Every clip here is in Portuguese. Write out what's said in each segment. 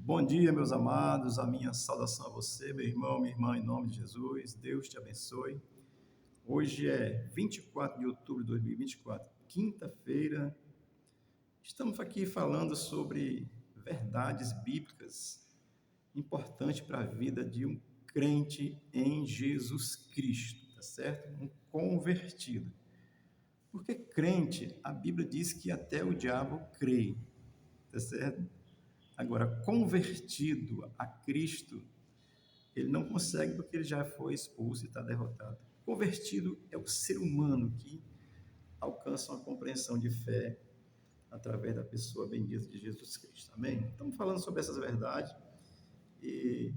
Bom dia, meus amados. A minha saudação a você, meu irmão, minha irmã, em nome de Jesus. Deus te abençoe. Hoje é 24 de outubro de 2024, quinta-feira. Estamos aqui falando sobre verdades bíblicas importantes para a vida de um crente em Jesus Cristo, tá certo? Um convertido. Porque crente, a Bíblia diz que até o diabo crê, tá certo? Agora, convertido a Cristo, ele não consegue porque ele já foi expulso e está derrotado. Convertido é o ser humano que alcança uma compreensão de fé através da pessoa bendita de Jesus Cristo. Amém? Estamos falando sobre essas verdades e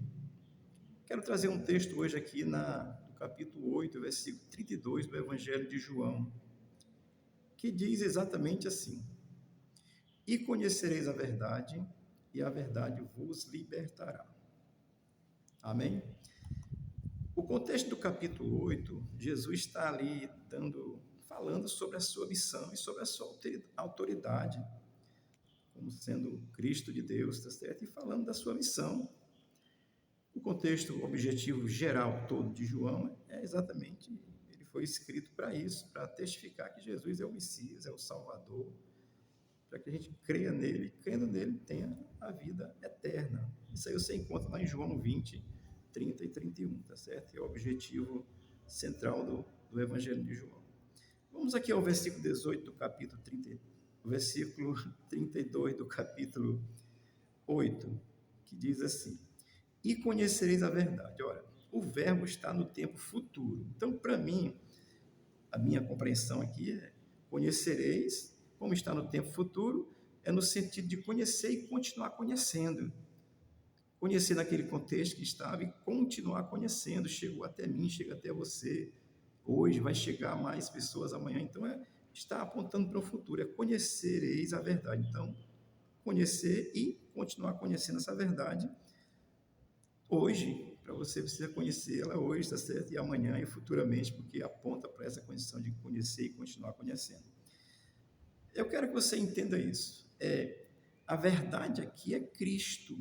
quero trazer um texto hoje aqui no capítulo 8, versículo 32 do Evangelho de João, que diz exatamente assim: E conhecereis a verdade, e a verdade vos libertará. Amém? O contexto do capítulo 8, Jesus está ali falando sobre a sua missão e sobre a sua autoridade, como sendo Cristo de Deus, tá certo? E falando da sua missão. O contexto, o objetivo geral todo de João é exatamente, ele foi escrito para isso, para testificar que Jesus é o Messias, é o Salvador, para que a gente creia nele, crendo nele tenha a vida eterna. Isso aí você encontra lá em João 20, 30 e 31, tá certo? É o objetivo central do Evangelho de João. Vamos aqui ao versículo 18 do capítulo 30, o versículo 32 do capítulo 8, que diz assim: E conhecereis a verdade. Olha, o verbo está no tempo futuro. Então, para mim, a minha compreensão aqui é: conhecereis, como está no tempo futuro, é no sentido de conhecer e continuar conhecendo. Conhecer naquele contexto que estava e continuar conhecendo. Chegou até mim, chega até você. Hoje vai chegar a mais pessoas amanhã. Então, está apontando para o futuro. É conhecereis a verdade. Então, conhecer e continuar conhecendo essa verdade. Hoje, para você precisa conhecer ela hoje, está certo? E amanhã e futuramente, porque aponta para essa condição de conhecer e continuar conhecendo. Eu quero que você entenda isso. A verdade aqui é Cristo,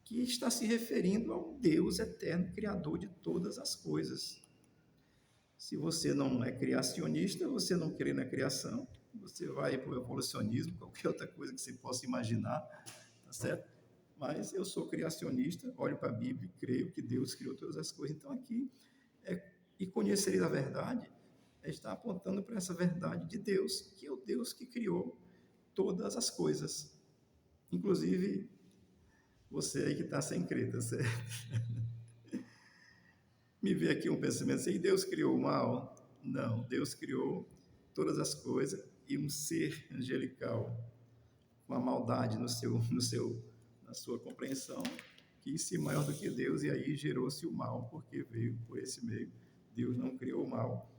que está se referindo ao Deus eterno, Criador de todas as coisas. Se você não é criacionista, você não crê na criação, você vai para o evolucionismo, qualquer outra coisa que você possa imaginar, tá certo? Mas eu sou criacionista, olho para a Bíblia e creio que Deus criou todas as coisas. Então aqui, e conhecereis a verdade, está apontando para essa verdade de Deus, que é o Deus que criou todas as coisas. Inclusive, você aí que está sem crer, tá certo? Me vê aqui um pensamento assim: Deus criou o mal? Não, Deus criou todas as coisas e um ser angelical com a maldade na sua compreensão, quis ser maior do que Deus, e aí gerou-se o mal, porque veio por esse meio. Deus não criou o mal.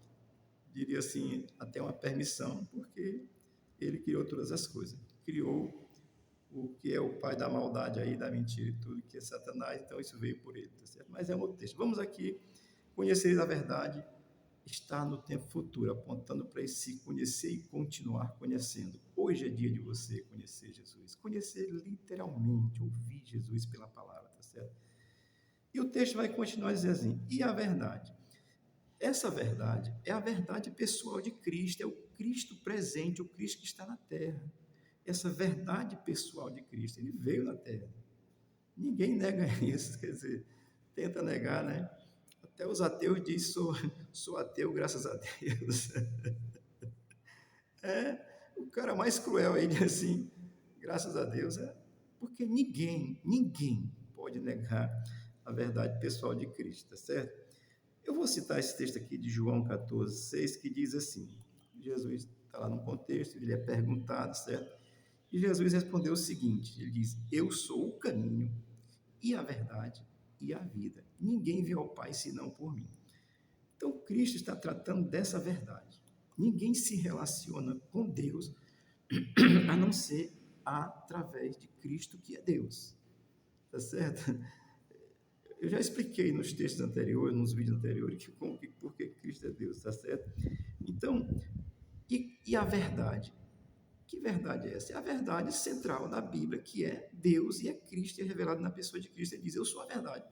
Diria assim, até uma permissão, porque ele criou todas as coisas. Criou o que é o pai da maldade aí, da mentira e tudo, que é Satanás, então isso veio por ele, tá certo? Mas é um outro texto. Vamos aqui, conhecer a verdade está no tempo futuro, apontando para esse conhecer e continuar conhecendo. Hoje é dia de você conhecer Jesus, conhecer literalmente, ouvir Jesus pela palavra, tá certo? E o texto vai continuar dizendo assim: e a verdade? Essa verdade é a verdade pessoal de Cristo, é o Cristo presente, o Cristo que está na terra. Essa verdade pessoal de Cristo, ele veio na terra. Ninguém nega isso, quer dizer, tenta negar, né? Até os ateus dizem: sou ateu, graças a Deus. O cara mais cruel aí diz assim: graças a Deus, porque ninguém pode negar a verdade pessoal de Cristo, tá certo? Eu vou citar esse texto aqui de João 14, 6, que diz assim: Jesus está lá no contexto, ele é perguntado, certo? E Jesus respondeu o seguinte: ele diz: Eu sou o caminho e a verdade e a vida. Ninguém vê ao Pai senão por mim. Então, Cristo está tratando dessa verdade. Ninguém se relaciona com Deus a não ser através de Cristo, que é Deus. Tá certo? Eu já expliquei nos textos anteriores, nos vídeos anteriores, por que Cristo é Deus, tá certo? Então, e a verdade? Que verdade é essa? É a verdade central da Bíblia, que é Deus e é Cristo, e é revelado na pessoa de Cristo. Ele diz: eu sou a verdade.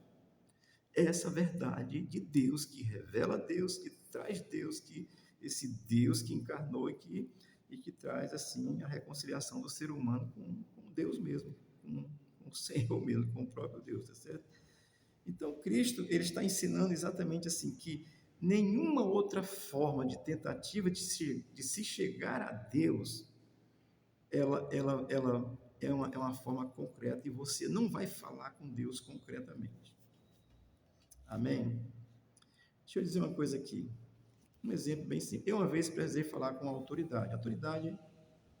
Essa verdade de Deus, que revela Deus, que traz Deus, que esse Deus que encarnou e que traz, assim, a reconciliação do ser humano com Deus mesmo, com o Senhor mesmo, com o próprio Deus, tá certo? Então, Cristo, ele está ensinando exatamente assim, que nenhuma outra forma de tentativa de se chegar a Deus, ela é uma forma concreta, e você não vai falar com Deus concretamente. Amém? Deixa eu dizer uma coisa aqui. Um exemplo bem simples. Eu uma vez precisei falar com a autoridade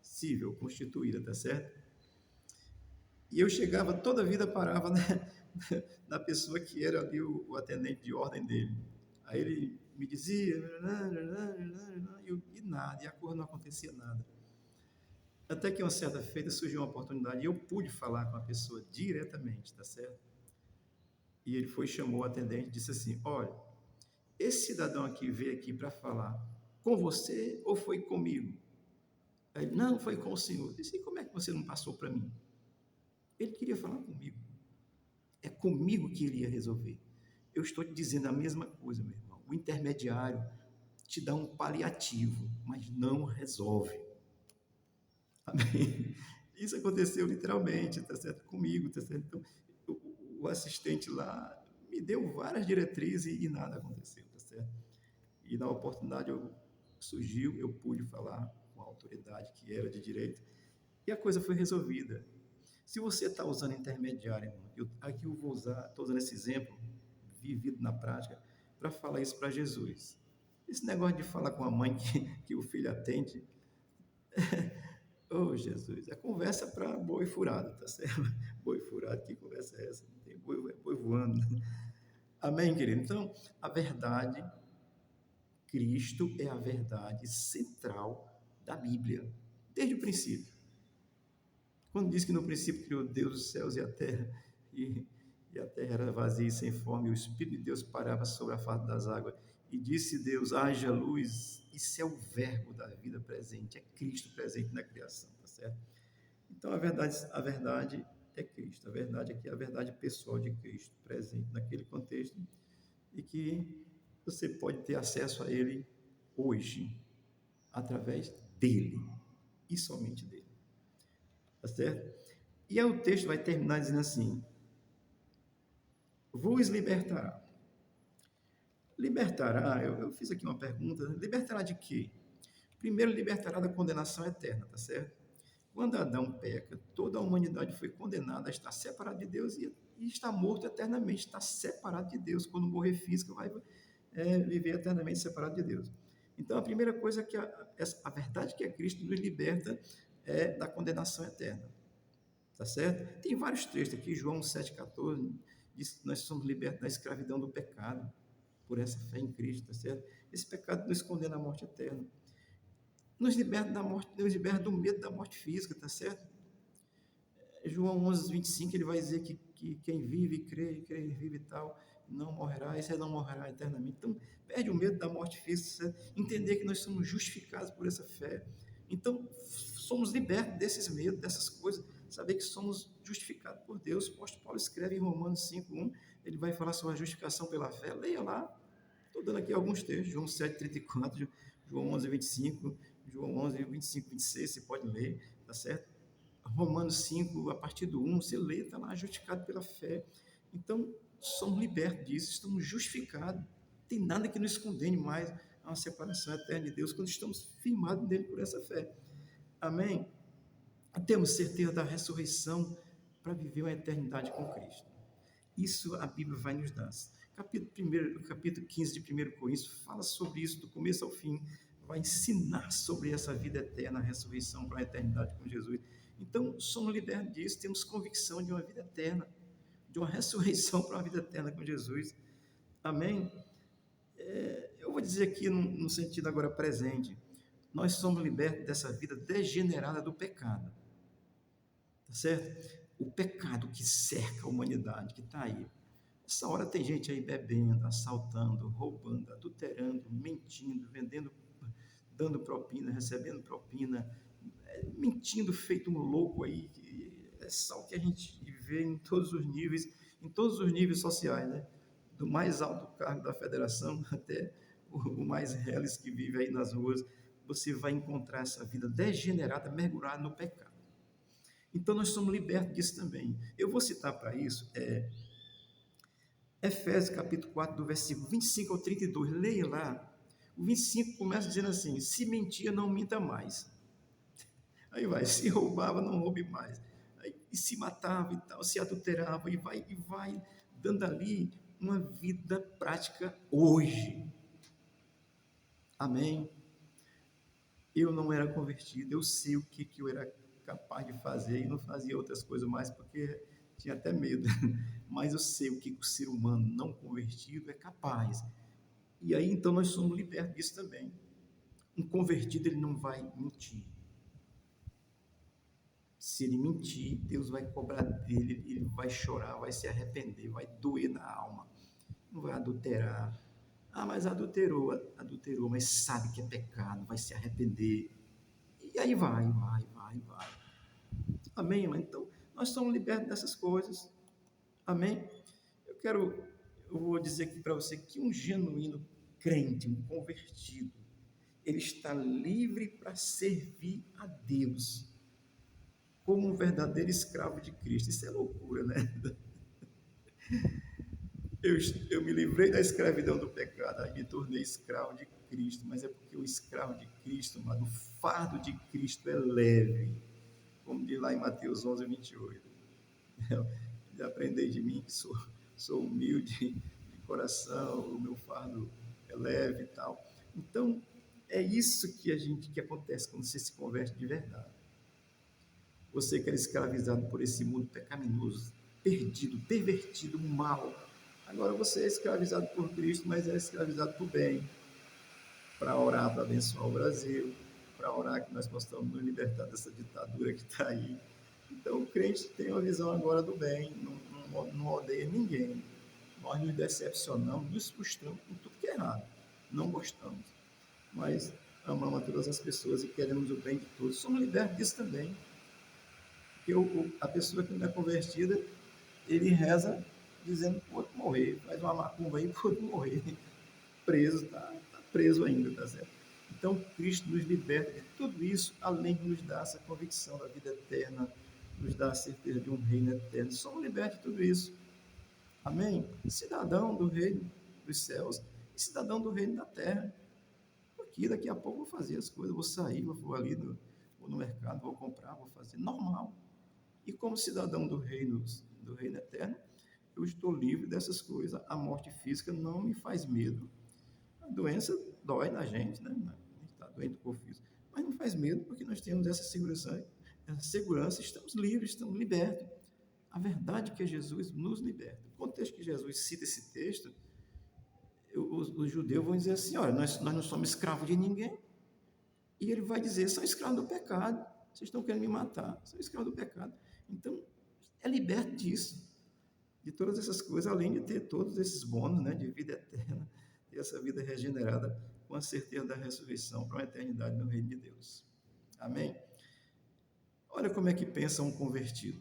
civil, constituída, tá certo? E eu chegava, toda a vida parava, né, na pessoa que era ali o atendente de ordem dele. Aí ele me dizia, e nada, e a coisa não acontecia nada. Até que uma certa feita surgiu uma oportunidade e eu pude falar com a pessoa diretamente, tá certo? E ele foi, chamou o atendente e disse assim: olha, esse cidadão aqui veio aqui para falar com você ou foi comigo? Aí ele: não, foi com o senhor. Eu disse: e como é que você não passou para mim? Ele queria falar comigo. É comigo que ele ia resolver. Eu estou te dizendo a mesma coisa, meu irmão. O intermediário te dá um paliativo, mas não resolve. Amém? Isso aconteceu literalmente, tá certo? Comigo, tá certo? Então, o assistente lá me deu várias diretrizes e nada aconteceu, tá certo? E na oportunidade surgiu, eu pude falar com a autoridade que era de direito e a coisa foi resolvida. Se você está usando intermediário, irmão, aqui eu vou usar, estou usando esse exemplo vivido na prática para falar isso para Jesus. Esse negócio de falar com a mãe que o filho atende, oh, Jesus, é conversa para boi furado, tá certo? Boi furado, que conversa é essa? Não tem boi voando. Amém, querido? Então, a verdade, Cristo é a verdade central da Bíblia, desde o princípio. Quando diz que no princípio criou Deus os céus e a terra, e a terra era vazia e sem forma, e o Espírito de Deus parava sobre a face das águas, e disse Deus: haja luz. Isso é o verbo da vida presente, é Cristo presente na criação, tá certo? Então, a verdade é Cristo, a verdade aqui é a verdade pessoal de Cristo, presente naquele contexto, e que você pode ter acesso a Ele hoje, através dEle, e somente dEle, tá certo? E aí o texto vai terminar dizendo assim: vos libertará. Libertará, eu fiz aqui uma pergunta, libertará de quê? Primeiro, libertará da condenação eterna, tá certo? Quando Adão peca, toda a humanidade foi condenada a estar separada de Deus e está morto eternamente, está separado de Deus. Quando morrer físico, vai viver eternamente separado de Deus. Então, a primeira coisa que a verdade que é Cristo nos liberta é da condenação eterna. Tá certo? Tem vários textos aqui, João 7,14, diz que nós somos libertos da escravidão do pecado, por essa fé em Cristo, tá certo? Esse pecado nos condena à morte eterna. Nos liberta da morte, nos liberta do medo da morte física, tá certo? João 11:25, ele vai dizer que quem vive, crê e vive e tal, não morrerá, esse não morrerá eternamente. Então, perde o medo da morte física, certo? Entender que nós somos justificados por essa fé. Então, somos libertos desses medos, dessas coisas, saber que somos justificados por Deus. O apóstolo Paulo escreve em Romanos 5:1, ele vai falar sobre a justificação pela fé. Leia lá, estou dando aqui alguns textos, João 7:34, João 11:25, João 11:25, 26, você pode ler, tá certo? Romanos 5, a partir do 1, você lê, está lá, justificado pela fé. Então, somos libertos disso, estamos justificados. Não tem nada que nos condene mais a uma separação eterna de Deus, quando estamos firmados nele por essa fé. Amém? Temos certeza da ressurreição para viver uma eternidade com Cristo. Isso a Bíblia vai nos dar. Capítulo 15 de 1 Coríntios fala sobre isso do começo ao fim, vai ensinar sobre essa vida eterna, a ressurreição para a eternidade com Jesus. Então, somos libertos disso, temos convicção de uma vida eterna, de uma ressurreição para uma vida eterna com Jesus. Amém? Eu vou dizer aqui no sentido agora presente, nós somos libertos dessa vida degenerada do pecado, tá certo? O pecado que cerca a humanidade, que está aí. Essa hora tem gente aí bebendo, assaltando, roubando, adulterando, mentindo, vendendo, dando propina, recebendo propina, mentindo feito um louco aí, que é só o que a gente vê em todos os níveis sociais, né? Do mais alto cargo da federação até o mais reles que vive aí nas ruas, você vai encontrar essa vida degenerada, mergulhada no pecado. Então nós somos libertos disso também. Eu vou citar para isso Efésios capítulo 4, do versículo 25 ao 32. Leia lá. O 25 começa dizendo assim: se mentia, não minta mais. Aí vai, se roubava, não roube mais. Aí, e se matava e tal, se adulterava, e vai dando ali uma vida prática hoje. Amém? Eu não era convertido, eu sei o que eu era capaz de fazer e não fazia outras coisas mais porque tinha até medo. Mas eu sei o que o ser humano não convertido é capaz. E aí então nós somos libertos disso também. Um convertido ele não vai mentir. Se ele mentir, Deus vai cobrar dele, ele vai chorar, vai se arrepender, vai doer na alma. Não vai adulterar. Ah, mas adulterou, mas sabe que é pecado, vai se arrepender. E aí vai. Amém, irmão? Então, nós somos libertos dessas coisas. Amém? Eu vou dizer aqui para você que um genuíno crente, um convertido, ele está livre para servir a Deus como um verdadeiro escravo de Cristo. Isso é loucura, né? Eu me livrei da escravidão do pecado, aí me tornei escravo de Cristo, mas é porque o escravo de Cristo, mano, o fardo de Cristo é leve, como diz lá em Mateus 11, 28. Aprendei de mim que sou humilde de coração, o meu fardo é leve e tal. Então, é isso que acontece quando você se converte de verdade. Você que era escravizado por esse mundo pecaminoso, perdido, pervertido, mal. Agora você é escravizado por Cristo, mas é escravizado por bem. Para orar, para abençoar o Brasil, para orar que nós possamos nos libertar dessa ditadura que está aí. Então o crente tem uma visão agora do bem, não odeia ninguém. Nós nos decepcionamos, nos frustramos com tudo que é errado. Não gostamos, mas amamos a todas as pessoas e queremos o bem de todos. Somos libertos disso também. Porque a pessoa que não é convertida, ele reza dizendo para o outro morrer, faz uma macumba aí para o outro morrer. Preso, está preso ainda, tá certo? Então, Cristo nos liberta de tudo isso, além de nos dar essa convicção da vida eterna, nos dar a certeza de um reino eterno. Somos libertos de tudo isso. Amém? Cidadão do reino dos céus e cidadão do reino da terra. Porque daqui a pouco eu vou fazer as coisas, vou sair, vou ali vou no mercado, vou comprar, vou fazer. Normal. E como cidadão do reino eterno, eu estou livre dessas coisas. A morte física não me faz medo. A doença dói na gente, né? A gente está doente do corpo físico. Mas não faz medo porque nós temos essa segurança, estamos livres, estamos libertos. A verdade é que Jesus nos liberta. O contexto que Jesus cita esse texto, os judeus vão dizer assim: olha, nós não somos escravos de ninguém. E ele vai dizer: são escravos do pecado. Vocês estão querendo me matar, são escravos do pecado. Então, é liberto disso, de todas essas coisas, além de ter todos esses bônus, né, de vida eterna, ter essa vida regenerada com a certeza da ressurreição para uma eternidade no reino de Deus. Amém? Olha como é que pensa um convertido.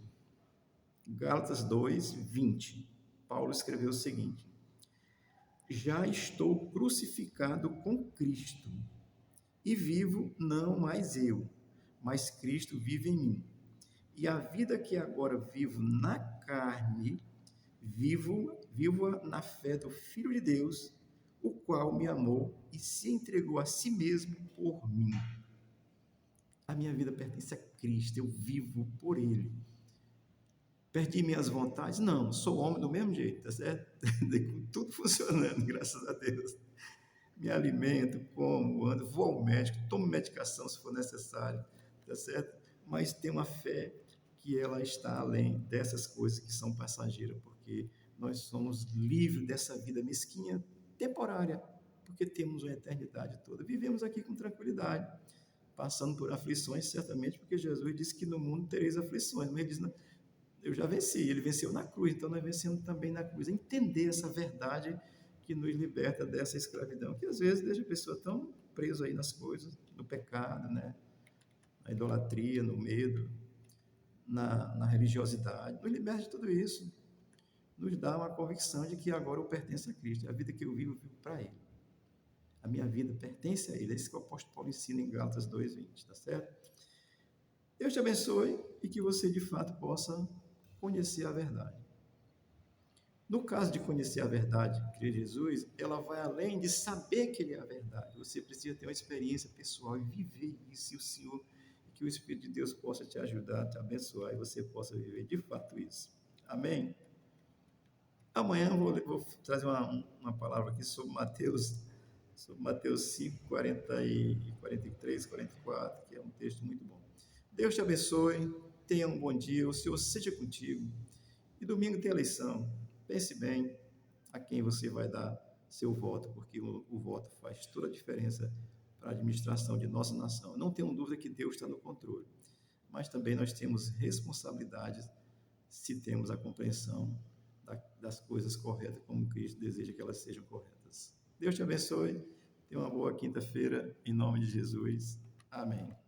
Gálatas 2, 20. Paulo escreveu o seguinte: já estou crucificado com Cristo, e vivo não mais eu, mas Cristo vive em mim. E a vida que agora vivo na carne, vivo na fé do Filho de Deus, o qual me amou e se entregou a si mesmo por mim. A minha vida pertence a Cristo, eu vivo por Ele. Perdi minhas vontades? Não, sou homem do mesmo jeito, tá certo? Tudo funcionando, graças a Deus. Me alimento, como, ando, vou ao médico, tomo medicação se for necessário, tá certo? Mas tenho uma fé que ela está além dessas coisas que são passageiras, porque nós somos livres dessa vida mesquinha, temporária, porque temos uma eternidade toda. Vivemos aqui com tranquilidade, passando por aflições, certamente, porque Jesus disse que no mundo tereis aflições, mas ele diz: eu já venci, ele venceu na cruz, então nós vencemos também na cruz. Entender essa verdade que nos liberta dessa escravidão, que às vezes deixa a pessoa tão presa aí nas coisas, no pecado, né? na idolatria, no medo, na religiosidade. Nos liberta de tudo isso. Nos dá uma convicção de que agora eu pertenço a Cristo. A vida que eu vivo para Ele. A minha vida pertence a Ele. É isso que o apóstolo Paulo ensina em Gálatas 2:20, tá certo? Deus te abençoe e que você, de fato, possa conhecer a verdade. No caso de conhecer a verdade, crer em Jesus, ela vai além de saber que Ele é a verdade. Você precisa ter uma experiência pessoal e viver isso, e o Senhor, que o Espírito de Deus possa te ajudar, te abençoar e você possa viver de fato isso. Amém? Amanhã eu vou trazer uma palavra aqui sobre Mateus 5, 43, 44, que é um texto muito bom. Deus te abençoe, tenha um bom dia, o Senhor seja contigo. E domingo tem eleição. Pense bem a quem você vai dar seu voto, porque o voto faz toda a diferença para a administração de nossa nação. Não tenho dúvida que Deus está no controle, mas também nós temos responsabilidades se temos a compreensão das coisas corretas, como Cristo deseja que elas sejam corretas. Deus te abençoe, tenha uma boa quinta-feira, em nome de Jesus. Amém.